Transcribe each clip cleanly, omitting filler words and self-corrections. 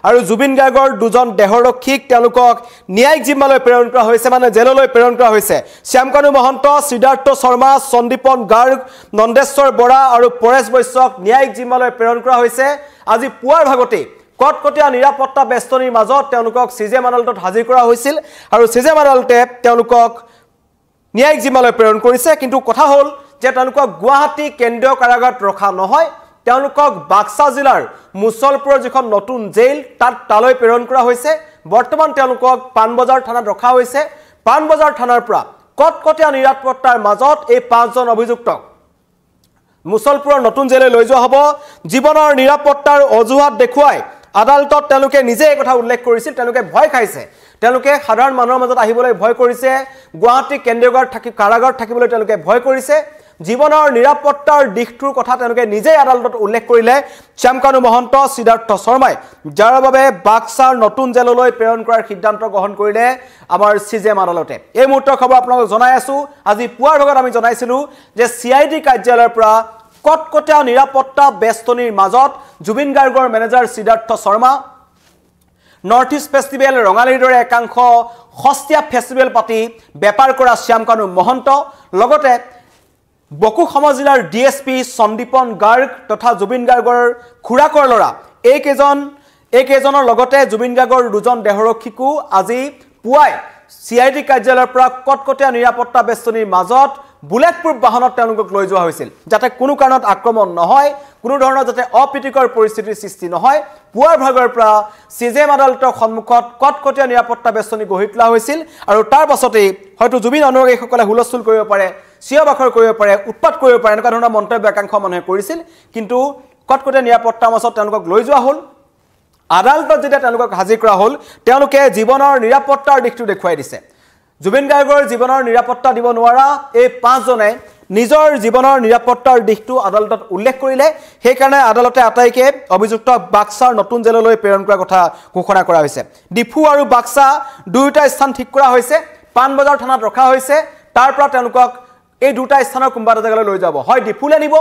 আৰু জুবিন গাৰ্গৰ দুজন দেহৰক্ষীক তেওঁলোকক ন্যায়িক জিম্মালৈ প্ৰেৰণ কৰা হৈছে মানে জেললৈ প্ৰেৰণ কৰা হৈছে শ্যামকানু মহন্ত সিদ্ধাৰ্থ শৰ্মা সন্দীপন গাৰ্গ নন্দেশ্বৰ বৰা আৰু পৰেশ বৈশ্যক ন্যায়িক জিম্মালৈ প্ৰেৰণ কৰা হৈছে আজি পুৱাৰ ভাগতে কটকটীয়া নিৰাপত্তা বেষ্টনীৰ মাজত তেওঁলোকক সিজেএম আদালতত হাজিৰ কৰা হৈছিল আৰু সিজেএম আদালতে তেওঁলোকক ন্যায়িক জিম্মালৈ প্ৰেৰণ কৰিছে কিন্তু কথা হ'ল যে তেওঁলোকক গুৱাহাটী কেন্দ্ৰীয় কাৰাগাৰত ৰখা নহয় তেওঁলোকক বাক্সা জিলাৰ মুছলপুৰৰ যিখন নতুন জেল তালৈ প্ৰেৰণ কৰা হৈছে বৰ্তমান তেওঁলোকক পানবজাৰ থানাত ৰখা হৈছে পানবজাৰ থানাৰ পৰা কটকটীয়া নিৰাপত্তাৰ মাজত এই পাঁচজন অভিযুক্তক মুছলপুৰৰ নতুন জেললৈ লৈ যোৱা হ'ব জীৱনৰ নিৰাপত্তাৰ অজুহাত দেখুৱাই আদালতত তেওঁলোকে নিজে এই কথা উল্লেখ কৰিছিল তেওঁলোকে ভয় খাইছে তেওঁলোকে সাধাৰণ মানুহৰ মাজত আহিবলৈ ভয় কৰিছে গুৱাহাটী কেন্দ্ৰীয় কাৰাগাৰত থাকিবলৈ তেওঁলোকে ভয় কৰিছে জীৱনৰ নিৰাপত্তাৰ দিশটোৰ কথা তেওঁলোকে নিজে আদালতত উল্লেখ কৰিলে শ্যামকানু মহন্ত সিদ্ধাৰ্থ শৰ্মাই যাৰ বাবে বাক্সাৰ নতুন জেললৈ প্ৰেৰণ কৰাৰ সিদ্ধান্ত গ্ৰহণ কৰিলে আমাৰ সিজেএম আদালতে এই মুহূৰ্তৰ খবৰ আপোনালোকক জনাই আছো আজি পুৱাৰ ভাগত আমি জনাইছিলো যে সিআইডি কাৰ্যালয়ৰ পৰা কটকটীয়া নিৰাপত্তা বেষ্টনীৰ মাজত জুবিন গাৰ্গৰ manager Siddhartha Sharma north east festival ৰঙালীৰ দৰে একাংশ সস্তীয়া ফেষ্টিভেল পাতি বেপাৰ কৰা শ্যামকানু মহন্ত লগতে বকু সমাজ জিলাৰ ডিএসপি সন্দীপন গাৰ্গ তথা জুবিন গাৰ্গৰ খুৰাকৰ লৰা এইকেইজনৰ লগতে জুবিন গাৰ্গৰ দুজন দেহৰক্ষীকো আজি পুৱাই সিআইডি কাৰ্যালয়ৰ পৰা কটকটীয়া নিৰাপত্তা বেষ্টনীৰ মাজত বুলেটপ্ৰুফ বাহনত তেওঁলোকক লৈ যোৱা হৈছিল যাতে কোনো কাৰণত আক্ৰমণ নহয় কোনো ধৰণৰ যাতে অপ্ৰীতিকৰ পৰিস্থিতিৰ সৃষ্টি নহয় পুৱাৰ ভাগৰ পৰা সিজেএম আদালতৰ সন্মুখত কটকটীয়া নিৰাপত্তা বেষ্টনী গঢ়ি তোলা হৈছিল আৰু তাৰ পাছতেই হয়তো জুবিন অনুৰাগীসকলে হুলস্থুল কৰিব পাৰে চিঞৰ বাখৰ কৰিব পাৰে উৎপাত কৰিব পাৰে এনেকুৱা ধৰণৰ মন্তব্য একাংশ মানুহে কৰিছিল কিন্তু কটকটীয়া নিৰাপত্তাৰ মাজত তেওঁলোকক লৈ যোৱা হ'ল আদালতত যেতিয়া তেওঁলোকক হাজিৰ কৰা হ'ল তেওঁলোকে জীৱনৰ নিৰাপত্তাৰ দিশটো দেখুৱাই দিছে জুবিন গাৰ্গৰ জীৱনৰ নিৰাপত্তা দিব নোৱাৰা এই পাঁচজনে নিজৰ জীৱনৰ নিৰাপত্তাৰ দিশটো আদালতত উল্লেখ কৰিলে সেইকাৰণে আদালতে আটাইকে অভিযুক্তক বাক্সাৰ নতুন জেললৈ প্ৰেৰণ কৰাৰ কথা ঘোষণা কৰা হৈছে ডিফু আৰু বাক্সা দুয়োটা স্থান ঠিক কৰা হৈছে পানবজাৰ থানাত ৰখা হৈছে তাৰ পৰা তেওঁলোকক এই দুটা স্থানৰ কোনোবা এটা জেগালৈ লৈ যাব হয় ডিফুলৈ নিব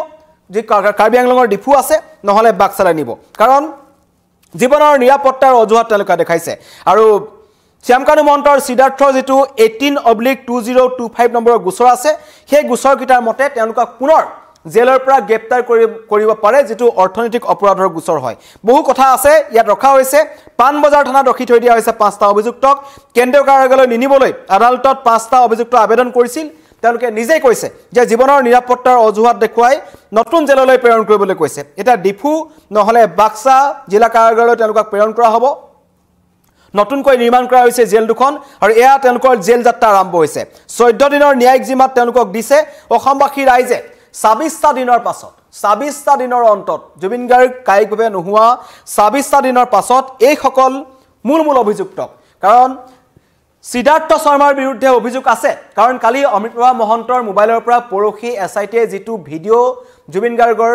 যি কাৰ্বি আংলঙৰ ডিফু আছে নহলে বাক্সালৈ নিব কাৰণ জীৱনৰ নিৰাপত্তাৰ অজুহাত তেওঁলোকে দেখাইছে আৰু শ্যামকানু মহন্তৰ সিদ্ধাৰ্থৰ যেটো 18/2025 নম্বৰৰ গোচৰ আছে সেই গোচৰ কিটাৰ মতে তেওঁলোকক পুনৰ জেলৰ পৰা গ্ৰেপ্তাৰ কৰিব পাৰে যেটো অৰ্থনৈতিক অপৰাধৰ গোচৰ হয় বহু কথা আছে ইয়াত ৰখা হৈছে পানবজাৰ থানাত ৰখি থৈ দিয়া হৈছে পাঁচটা অভিযুক্তক কেন্দ্ৰীয় কাৰাগাৰলৈ নিনিবলৈ আদালতত পাঁচটা অভিযুক্ত আবেদন কৰিছিল তেওঁলোকে নিজে কৈছে যে জীৱনৰ নিৰাপত্তাৰ অজুহাত দেখুৱাই নতুন জেললৈ প্ৰেৰণ কৰিবলৈ কৈছে এটা ডিফু নহলে বাক্সা জিলা কাৰাগাৰলৈ তেওঁলোকক প্ৰেৰণ কৰা হ'ব নতুনকৈ নিৰ্মাণ কৰা হৈছে জেল দুখন আৰু এয়া তেওঁলোকৰ জেল যাত্ৰা আৰম্ভ হৈছে 14 দিনৰ ন্যায়িক জিম্মাত তেওঁলোকক দিছে অসমবাসী ৰাইজে 26টা দিনৰ পাছত 26টা দিনৰ অন্তত জুবিন গাৰ্গ কায়িকভাৱে নোহোৱা 26টা দিনৰ পাছত এই সকল মূল অভিযুক্তক কাৰণ সিদ্ধাৰ্থ শৰ্মাৰ বিৰুদ্ধে অভিযোগ আছে কাৰণ কালি অমৃতপ্ৰভা মহন্তৰ মোবাইলৰ পৰা পৰখি এসআইটিয়ে যেটো ভিডিও জুবিন গাৰ্গৰ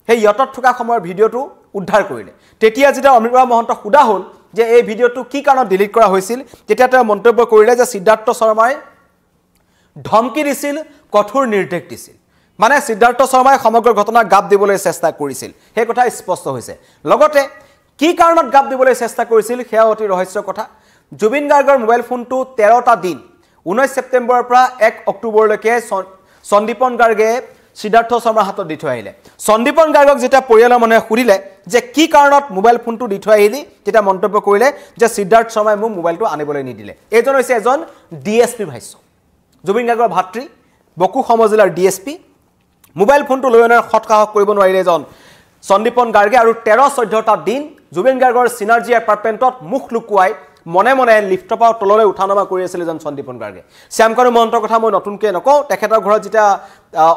সেই ইয়টত থকা সময়ৰ ভিডিওটো উদ্ধাৰ কৰিলে তেতিয়া যেতিয়া অমৃতপ্ৰভা মহন্ত খুদা হ'ল যে এই ভিডিওটো কি কাৰণত ডিলিট কৰা হৈছিল তেতিয়া তেওঁ মন্তব্য কৰিলে যে সিদ্ধাৰ্থ শৰ্মাই ধমকি দিছিল কঠোৰ নিৰ্দেশ দিছিল মানে সিদ্ধাৰ্থ শৰ্মাই সমগ্ৰ ঘটনা গাপ দিবলৈ চেষ্টা কৰিছিল সেই কথা স্পষ্ট হৈছে লগতে কি কাৰণত গাপ দিবলৈ চেষ্টা কৰিছিল সেয়া অতি ৰহস্যৰ কথা জুবিন গাৰ্গৰ মোবাইল ফোনটো 13টা দিন 19 সেপ্টেম্বৰৰ পৰা 1 অক্টোবৰলৈকে সন্দীপন গাৰ্গে সিদ্ধাৰ্থ শৰ্মাৰ হাতত দি থৈ আহিলে সন্দীপন গাৰ্গক যেটা পৰিয়ালৰ মানুহে খুৰিলে যে কি কাৰণত মোবাইল ফোনটো দি থৈ আহিলি যেটা মন্তব্য কৰিলে যে সিদ্ধাৰ্থ শৰ্মাই মোক মোবাইলটো আনিবলৈ নিদিলে এজন হৈছে এজন ডিএসপি ভাষ্য জুবিন গাৰ্গৰ ভাতৃ বকু সমাজ জিলাৰ ডিএসপি মোবাইল ফোনটো লৈ অনাৰ খটকাহক কৰিব নোৱাৰিলে এজন সন্দীপন গাৰ্গে আৰু 13-14টা দিন জুবিন গাৰ্গৰ সিনাৰ্জি এপাৰ্টমেণ্টত মুখ লুকুৱাই মনে মনে লিফটৰ পৰা তললৈ উঠানমা কৰি আছিল এজন সন্দীপন গাৰ্গে শ্যামকানু মহন্তৰ কথা মই নতুনকৈ নকওঁ তেখেতৰ ঘৰত যেতিয়া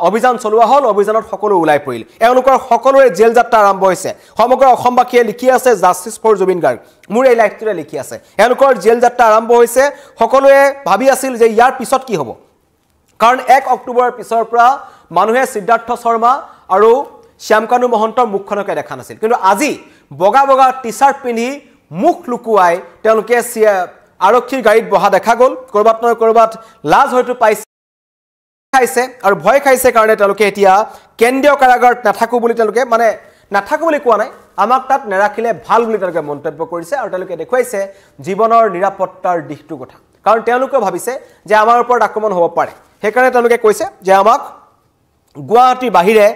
অভিযান চলোৱা হ'ল অভিযানত সকলো ওলাই পৰিল এওঁলোকৰ সকলোৰে জেল যাত্ৰা আৰম্ভ হৈছে সমগ্ৰ অসমবাসীয়ে লিখি আছে জাষ্টিস ফৰ জুবিন গাৰ্গ মোৰ এই লাইফটোৰে লিখি আছে এওঁলোকৰ জেল যাত্ৰা আৰম্ভ হৈছে সকলোৱে ভাবি আছিল যে ইয়াৰ পিছত কি হ'ব কাৰণ 1 অক্টোবৰৰ পিছৰ পৰা মানুহে সিদ্ধাৰ্থ শৰ্মা আৰু শ্যামকানু মহন্তৰ মুখখনকে দেখা নাছিল কিন্তু আজি বগা বগা টি-শাৰ্ট পিন্ধি মুখ লুকুৱাই তেওঁলোকে আৰক্ষীৰ গাড়ীত বহা দেখা গ'ল কৰবাত নহয় কৰবাত লাজ হয়তো পাইছে আৰু ভয় খাইছে কাৰণে তেওঁলোকে এতিয়া কেন্দ্ৰীয় কাৰাগাৰত নাথাকো বুলি তেওঁলোকে মানে নাথাকো বুলি কোৱা নাই আমাক তাত নেৰাখিলে ভাল বুলি তেওঁলোকে মন্তব্য কৰিছে আৰু তেওঁলোকে দেখুৱাইছে জীৱনৰ নিৰাপত্তাৰ দিশটো কথা কাৰণ তেওঁলোকে ভাবিছে যে আমাৰ ওপৰত আক্ৰমণ হ'ব পাৰে সেইকাৰণে তেওঁলোকে কৈছে যে আমাক গুৱাহাটীৰ বাহিৰে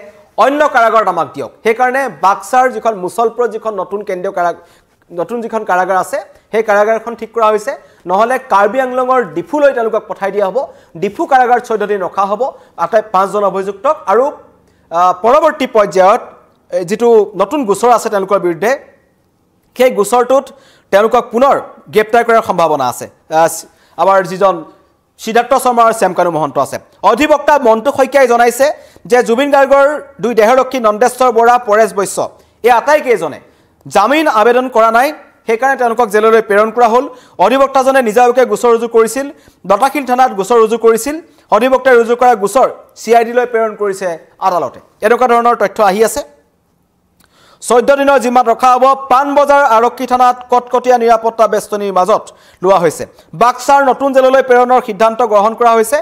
অন্য কাৰাগাৰত আমাক দিয়ক সেইকাৰণে বাক্সাৰ যিখন মুছলপুৰত যিখন নতুন কেন্দ্ৰীয় নতুন যিখন কাৰাগাৰ আছে সেই কাৰাগাৰখন ঠিক কৰা হৈছে নহলে কাৰ্বি আংলঙৰ ডিফুলৈ তেওঁলোকক পঠাই দিয়া হ'ব ডিফু কাৰাগাৰ 14 দিন ৰখা হ'ব আটাই 5 জন অভিযুক্তক আৰু পৰৱৰ্তী পৰ্যায়ত যেটো নতুন গোচৰ আছে তেওঁলোকৰ বিৰুদ্ধে সেই গোচৰটোত তেওঁলোকক পুনৰ গ্ৰেপ্তাৰ কৰাৰ সম্ভাৱনা আছে আমাৰ যিজন সিদ্ধাৰ্থ শৰ্মা আৰু শ্যামকানু মহন্ত আছে অধিবক্তা মন্টু শইকীয়াই জনাইছে যে জুবিন গাৰ্গৰ দুই দেহৰক্ষী নন্দেশ্বৰ বৰা পৰেশ বৈশ্য এই আটাইকেইজনে জামিন আবেদন কৰা নাই সেইকাৰণে তেওঁলোকক জেললৈ প্ৰেৰণ কৰা হ'ল অধিবক্তাজনে নিজাবকে গোচৰ ৰুজু কৰিছিল দতাশিল থানাত গোচৰ ৰুজু কৰিছিল অধিবক্তাই ৰুজু কৰা গোচৰ CID লৈ প্ৰেৰণ কৰিছে আদালতে এনেকুৱা ধৰণৰ তথ্য আহি আছে 14 দিনৰ জিম্মাত ৰখা হ'ব পানবজাৰ আৰক্ষী থানাত কটকটীয়া নিৰাপত্তা বেষ্টনীৰ মাজত লোৱা হৈছে বাক্সাৰ নতুন জেললৈ প্ৰেৰণৰ সিদ্ধান্ত গ্ৰহণ কৰা হৈছে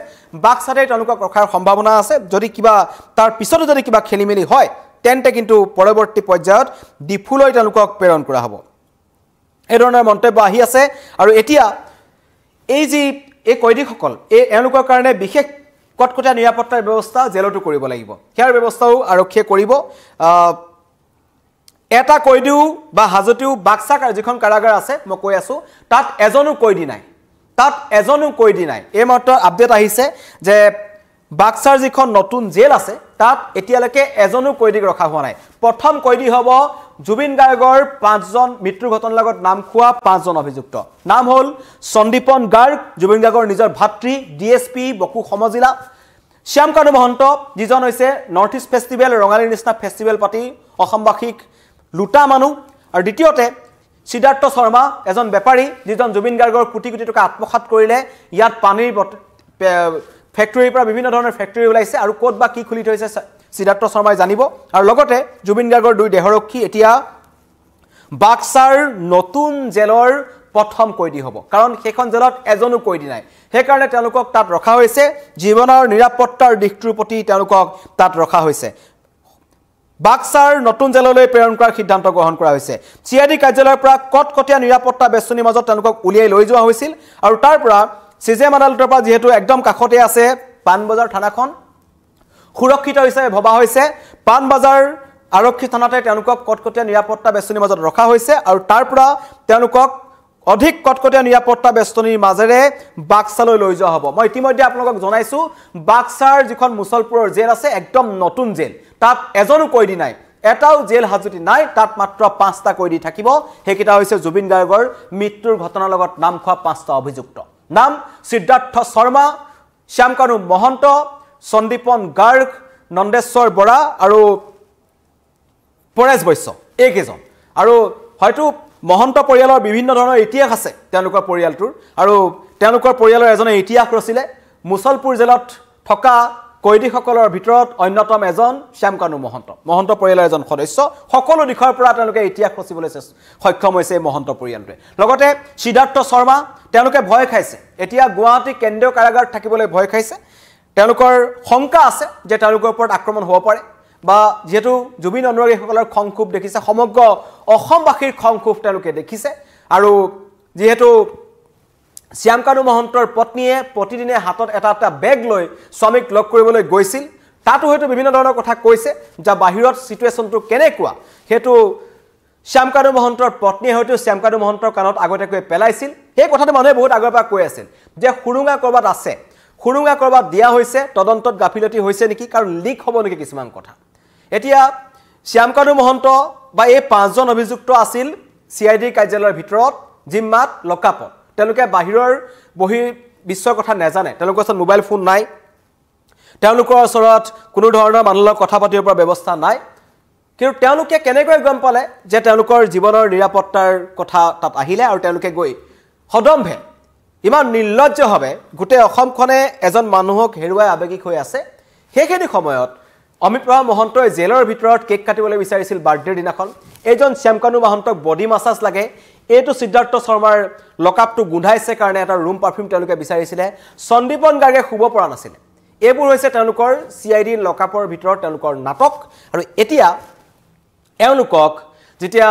বাক্সাতে তেওঁলোকক ৰখাৰ সম্ভাৱনা আছে যদি কিবা তাৰ পিছতো যদি কিবা খেলিমেলি হয় তেন্তে কিন্তু পৰৱৰ্তী পৰ্যায়ত ডিফুলৈ তেওঁলোকক প্ৰেৰণ কৰা হ'ব এই ধৰণৰ মন্তব্য আহি আছে আৰু এতিয়া এই যি এই কয়দীসকল এওঁলোকৰ কাৰণে বিশেষ কটকটীয়া নিৰাপত্তাৰ ব্যৱস্থা জেলতো কৰিব লাগিব ইয়াৰ ব্যৱস্থাও আৰক্ষীয়ে কৰিব এটা কয়দীও বা হাজতেও বাক্সা যিখন কাৰাগাৰ আছে মই কৈ আছো তাত এজনো কয়দী নাই এই মাত্ৰ আপডেট আহিছে যে বাক্সাৰ যিখন নতুন জেল আছে তাত এতিয়ালৈকে এজনো কয়দীক ৰখা হোৱা নাই প্ৰথম কয়দী হ'ব জুবিন গাৰ্গৰ 5 জন মৃত্যুৰ ঘটনাৰ লগত নাম খোৱা 5 জন অভিযুক্ত নাম হ'ল সন্দীপন গাৰ্গ জুবিন গাৰ্গৰ নিজৰ ভাতৃ DSP বকু সমজিলা শ্যামকানু মহন্ত যিজন হৈছে নৰ্থ ইষ্ট ফেষ্টিভেল ৰঙালীৰ নিচিনা ফেষ্টিভেল পাতি অসমবাসীক লুটা মানুহ আৰু দ্বিতীয়তে সিদ্ধাৰ্থ শৰ্মা এজন বেপাৰী যিজন জুবিন গাৰ্গৰ কোটি কোটি টকা আত্মসাৎ কৰিলে ইয়াত পানীৰ ফেক্টৰীৰ পৰা বিভিন্ন ধৰণৰ ফেক্টৰী ওলাইছে আৰু ক'ত বা কি খুলি থৈছে সিদ্ধাৰ্থ শৰ্মাই জানিব আৰু লগতে জুবিন গাৰ্গৰ দুই দেহৰক্ষী এতিয়া বাক্সাৰ নতুন জেলৰ প্ৰথম কয়দী হ'ব কাৰণ সেইখন জেলত এজনো কয়দী নাই সেইকাৰণে তেওঁলোকক তাত ৰখা হৈছে জীৱনৰ নিৰাপত্তাৰ দিশটোৰ প্ৰতি তেওঁলোকক তাত ৰখা হৈছে বাক্সাৰ নতুন জেললৈ প্ৰেৰণ কৰাৰ সিদ্ধান্ত গ্ৰহণ কৰা হৈছে CID কাৰ্যালয়ৰ পৰা কটকটীয়া নিৰাপত্তা বেষ্টনীৰ মাজত তেওঁলোকক উলিয়াই লৈ যোৱা হৈছিল আৰু তাৰ পৰা CJM আদালতৰ পৰা যেহেতু একদম কাষতে আছে পানবজাৰ থানাখন সুৰক্ষিত হিচাপে ভবা হৈছে পানবজাৰ আৰক্ষী থানাতে তেওঁলোকক কটকটীয়া নিৰাপত্তা বেষ্টনীৰ মাজত ৰখা হৈছে আৰু তাৰ পৰা তেওঁলোকক অধিক কটকটীয়া নিৰাপত্তা বেষ্টনীৰ মাজেৰে বাক্সালৈ লৈ যোৱা হ'ব মই ইতিমধ্যে আপোনালোকক জনাইছো বাক্সাৰ যিখন মুছলপুৰৰ জেল আছে একদম নতুন জেল তাত এজনো কয়দী নাই এটাও জেল হাজতি নাই তাত মাত্ৰ 5টা কয়দী থাকিব হেকিটা হৈছে জুবিন গাৰ্গৰ মৃত্যুৰ ঘটনাৰ লগত নাম খোৱা 5টা অভিযুক্ত নাম সিদ্ধাৰ্থ শৰ্মা শ্যামকানু মহন্ত সন্দীপন গাৰ্গ নন্দেশ্বৰ বৰা আৰু পৰেশ বৈশ্য এইকেইজন আৰু হয়তো মহন্ত পৰিয়ালৰ বিভিন্ন ধৰণৰ ইতিহাস আছে তেওঁলোকৰ পৰিয়ালটোৰ আৰু তেওঁলোকৰ পৰিয়ালৰ এজনে ইতিহাস ৰচিলে মুছলপুৰ জেলত থকা কয়দীসকলৰ ভিতৰত অন্যতম এজন শ্যামকানু মহন্ত পৰিয়ালৰ এজন সদস্য সকলো দিশৰ পৰা তেওঁলোকে ইতিহাস ৰচিবলৈ সক্ষম হৈছে মহন্ত পৰিয়ালটোৱে লগতে সিদ্ধাৰ্থ শৰ্মা তেওঁলোকে ভয় খাইছে এতিয়া গুৱাহাটী কেন্দ্ৰীয় কাৰাগাৰত থাকিবলৈ ভয় খাইছে তেওঁলোকৰ শংকা আছে যে তেওঁলোকৰ ওপৰত আক্ৰমণ হ'ব পাৰে বা যেহেতু জুবিন অনুৰাগীসকলৰ খংখুব দেখিছে সমগ্ৰ অসমবাসীৰ খংখুব তেওঁলোকে দেখিছে আৰু যেহেতু শ্যামকানু মহন্তৰ পত্নীয়ে প্ৰতিদিনে হাতত এটা বেগ লৈ স্বামীক লগ কৰিবলৈ গৈছিল তাতো হয়তো বিভিন্ন ধৰণৰ কথা কৈছে যা বাহিৰত সিচুৱেচনটো কেনেকুৱা হেতু শ্যামকানু মহন্তৰ পত্নীয়ে হয়তো শ্যামকানু মহন্তৰ কাণত আগতেকৈ পেলাইছিল এই কথাটো মানুহে বহুত আগৰ পৰা কৈ আছিল যে খুৰুঙা কৰবাত আছে খুৰুঙা কৰবাত দিয়া হৈছে তদন্তত গাফিলতি হৈছে নেকি কাৰণ লিক হ'ব নেকি কিছুমান কথা এতিয়া শ্যামকানু মহন্ত বা এই 5 জন অভিযুক্ত আছিল CID কাৰ্যালয়ৰ ভিতৰত জিম্মাত লকাপত তেওঁলোকে বাহিৰৰ বহি বিশ্বৰ কথা নাজানে তেওঁলোকৰ ওচৰত মোবাইল ফোন নাই তেওঁলোকৰ ওচৰত কোনো ধৰণৰ মানুহৰ কথা পাতিবৰ পৰা ব্যৱস্থা নাই কিন্তু তেওঁলোকে কেনেকৈ গম পালে যে তেওঁলোকৰ জীৱনৰ নিৰাপত্তাৰ কথা তাত আহিলে আৰু তেওঁলোকে গৈ হদম্ভে ইমান নিৰ্লজ্জভাৱে গোটেই অসমখনে এজন মানুহক হেৰুৱাই আবেগিক হৈ আছে সেইখিনি সময়ত অমিত প্ৰভা মহন্তই জেলৰ ভিতৰত কেক কাটিবলৈ বিচাৰিছিল বাৰ্থডেৰ দিনাখন এজন শ্যামকানু মহন্তক বডি মাসাজ লাগে এইটো সিদ্ধাৰ্থ শৰ্মাৰ লকআপটো গুন্ধাইছে কাৰণে এটা ৰুম পাৰফিউম তেওঁলোকে বিচাৰিছিলে সন্দীপন গাৰ্গে শুব পৰা নাছিল এইবোৰ হৈছে তেওঁলোকৰ CID লকআপৰ ভিতৰত তেওঁলোকৰ নাটক আৰু এতিয়া এওঁলোকক যেতিয়া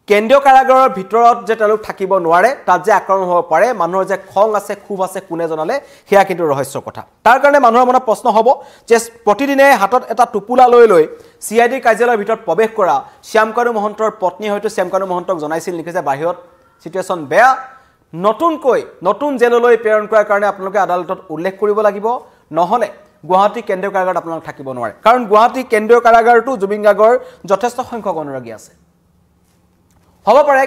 কেন্দ্ৰীয় কাৰাগাৰৰ ভিতৰত যে তেওঁলোক থাকিব নোৱাৰে তাত যে আক্ৰমণ হ'ব পাৰে মানুহৰ যে খং আছে ক্ষোভ আছে কোনে জনালে সেয়া কিন্তু ৰহস্যৰ কথা তাৰ কাৰণে মানুহৰ মনত প্ৰশ্ন হ'ব যে প্ৰতিদিনে হাতত এটা টুপুলা লৈ CID কাৰ্যালয়ৰ ভিতৰত প্ৰৱেশ কৰা শ্যামকানু মহন্তৰ পত্নী হয়তো শ্যামকানু মহন্তক জনাইছিল নেকি যে বাহিৰত সিচুৱেশ্যন বেয়া নতুন জেললৈ প্ৰেৰণ কৰাৰ কাৰণে আপোনালোকে আদালতত উল্লেখ কৰিব লাগিব নহলে গুৱাহাটী কেন্দ্ৰীয় কাৰাগাৰত আপোনালোক থাকিব নোৱাৰে কাৰণ গুৱাহাটী কেন্দ্ৰীয় কাৰাগাৰটো জুবিন গাৰ্গৰ যথেষ্ট সংখ্যক অনুৰাগী আছে হ'ব পাৰে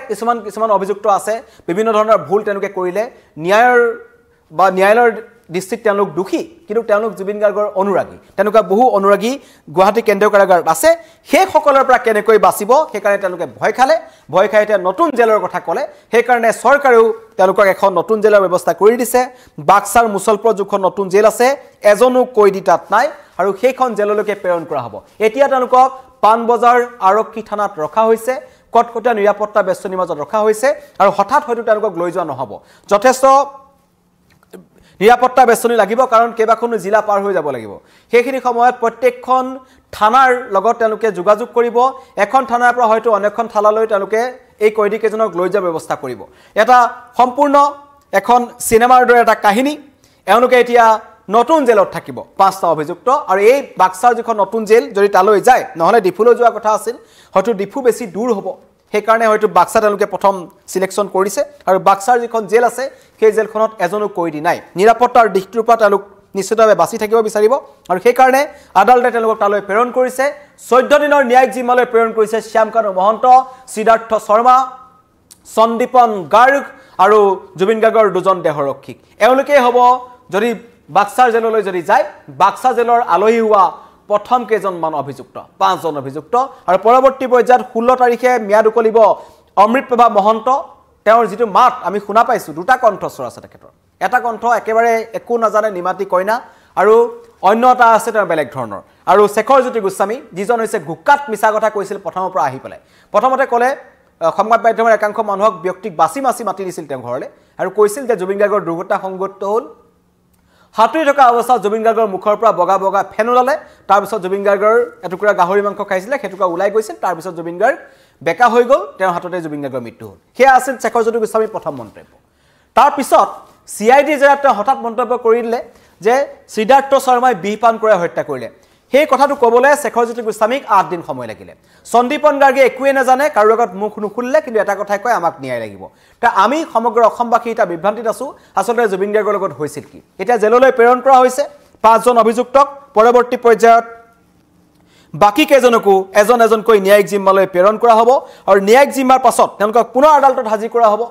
কিছুমান অভিযুক্ত আছে বিভিন্ন ধৰণৰ ভুল তেওঁলোকে কৰিলে ন্যায়ালয়ৰ দৃষ্টিত তেওঁলোক দোষী কিন্তু তেওঁলোক জুবিন গাৰ্গৰ অনুৰাগী তেনেকুৱা বহু অনুৰাগী গুৱাহাটী কেন্দ্ৰীয় কাৰাগাৰত আছে সেই সকলৰ পৰা কেনেকৈ বাচিব সেই কাৰণে তেওঁলোকে ভয় খাই এতিয়া নতুন জেলৰ কথা ক'লে সেই কাৰণে চৰকাৰেও তেওঁলোকক এখন নতুন জেলৰ ব্যৱস্থা কৰি দিছে বাক্সাৰ মুছলপুৰ যুখন নতুন জেল আছে এজনো কয়দী তাত নাই আৰু সেইখন জেললৈকে প্ৰেৰণ কৰা হ'ব এতিয়া তেওঁলোকক পানবজাৰ আৰক্ষী থানাত ৰখা হৈছে কটকটীয়া নিৰাপত্তা বেষ্টনীৰ মাজত ৰখা হৈছে আৰু হঠাৎ হয়তো তেওঁলোকক লৈ যোৱা নহ'ব যথেষ্ট নিৰাপত্তা বেষ্টনী লাগিব কাৰণ কেইবাখনো জিলা পাৰ হৈ যাব লাগিব সেইখিনি সময়ত প্ৰত্যেকখন থানাৰ লগত তেওঁলোকে যোগাযোগ কৰিব এখন থানাৰ পৰা হয়তো অনেকখন থানালৈ তেওঁলোকে এই কয়দী কেইজনক লৈ যোৱাৰ ব্যৱস্থা কৰিব এটা সম্পূৰ্ণ এখন চিনেমাৰ দৰে এটা কাহিনী এওঁলোকে এতিয়া নতুন জেলত থাকিব পাঁচটা অভিযুক্ত আৰু এই বাক্সাৰ যিখন নতুন জেল যদি তালৈ যায় নহলে ডিফুলৈ যোৱা কথা আছিল হয়তো ডিফু বেছি দূৰ হ'ব সেই কাৰণে হয়তো বাক্সা তেওঁলোকে প্ৰথম সিলেকশন কৰিছে আৰু বাক্সাৰ যিখন জেল আছে সেই জেলখনত এজনো কয়দী নাই নিৰাপত্তাৰ দিশটোৰ পৰা তেওঁলোক নিশ্চিতভাৱে বাছি থাকিব বিচাৰিব আৰু সেই কাৰণে আদালতে তেওঁলোকক তালৈ প্ৰেৰণ কৰিছে 14 দিনৰ ন্যায়িক জিম্মালৈ প্ৰেৰণ কৰিছে শ্যামকানু মহন্ত সিদ্ধাৰ্থ শৰ্মা সন্দীপন গাৰ্গ আৰু জুবিন গাৰ্গৰ দুজন দেহৰক্ষীক এওঁলোকে হ'ব যদি বাক্সাৰ জেললৈ যদি যায় বাক্সা জেলৰ আলহী হোৱা প্ৰথম কেইজনমান অভিযুক্ত 5 জন অভিযুক্ত আৰু পৰৱৰ্তী পৰ্যায়ত 16 তাৰিখে ম্যাদ উকলিব অমৃতপ্ৰভা মহন্ত তেওঁৰ যিটো মাত আমি শুনা পাইছো দুটা কণ্ঠস্বৰ আছে তেখেতৰ এটা কণ্ঠ একেবাৰে একো নাজানে নিমাতি কইনা আৰু অন্য এটা আছে তেওঁৰ বেলেগ ধৰণৰ আৰু শেখৰ জ্যোতি গোস্বামী যিজন হৈছে গুকাত মিছা কথা কৈছিল প্ৰথমৰ পৰা আহি পেলাই প্ৰথমতে ক'লে সংবাদ মাধ্যমৰ একাংশ মানুহক ব্যক্তিক বাছি মাতি দিছিল তেওঁ ঘৰলৈ আৰু কৈছিল যে জুবিন গাৰ্গৰ দুৰ্ঘটনা সংঘটিত হ'ল হাতুৰি থকা অৱস্থাত জুবিন গাৰ্গৰ মুখৰ পৰা বগা ফেন ওলালে তাৰ পিছত জুবিন গাৰ্গৰ এটুকুৰা গাহৰি মাংস খাইছিল হেতুকা ওলাই গৈছিল তাৰ পিছত জুবিন গাৰ্গ বেকা হৈ গ'ল তেওঁৰ হাততে জুবিন গাৰ্গৰ মৃত্যু হ'ল হেয়া আছিল শেখৰ জ্যোতি গোস্বামীৰ প্ৰথম মন্তব্য তাৰ পিছত CID জেৰাত হঠাৎ মন্তব্য কৰি দিলে যে সিদ্ধাৰ্থ শৰ্মাই বিহপান কৰি হত্যা কৰিলে সেই কথাটো ক'বলৈ শেখৰ জ্যোতি গোস্বামীক 8 দিন সময় লাগিলে সন্দীপন গাৰ্গে একোৱে নাজানে কাৰো লগত মুখ নুখুলিলে কিন্তু এটা কথাই কয় আমাক ন্যায় লাগিব তা আমি সমগ্ৰ অসমবাসী এটা বিভ্ৰান্তিত আছো আসলে জুবিন গাৰ্গৰ লগত হৈছিল কি এতিয়া জেললৈ প্ৰেৰণ কৰা হৈছে 5 জন অভিযুক্তক পৰৱৰ্তী পৰ্যায়ত বাকি কেইজনকো এজনকৈ ন্যায়িক জিম্মালৈ প্ৰেৰণ কৰা হ'ব আৰু ন্যায়িক জিম্মাৰ পাছত তেওঁলোকক পুনৰ আদালতত হাজিৰ কৰা হ'ব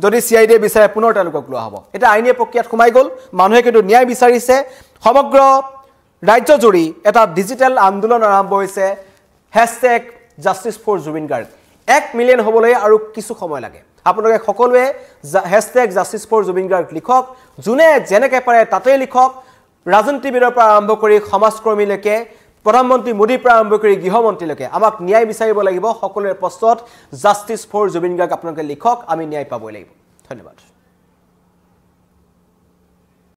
যদি CID বিচাৰে পুনৰ তেওঁলোকক লোৱা হ'ব এটা আইনী প্ৰক্ৰিয়াত সোমাই গ'ল মানুহে কিন্তু ন্যায় বিচাৰিছে সমগ্ৰ ৰাজ্য জুৰি এটা ডিজিটেল আন্দোলন আৰম্ভ হৈছে #justice4Jubin Garg 1 মিলিয়ন হ'বলৈ আৰু কিছু সময় লাগে আপোনালোকে সকলোৱে #justice4Jubin Garg লিখক যোনে যেনেকৈ পাৰে তাতে লিখক ৰাজনীতিবিদৰ পৰা আৰম্ভ কৰি সমাজকৰ্মীলৈকে প্ৰধানমন্ত্ৰী মোদীৰ পৰা আৰম্ভ কৰি গৃহমন্ত্ৰীলৈকে আমাক ন্যায় বিচাৰিব লাগিব সকলোৰে প্ৰশ্নত #justice4Jubin Garg আপোনালোকে লিখক আমি ন্যায় পাবই লাগিব ধন্যবাদ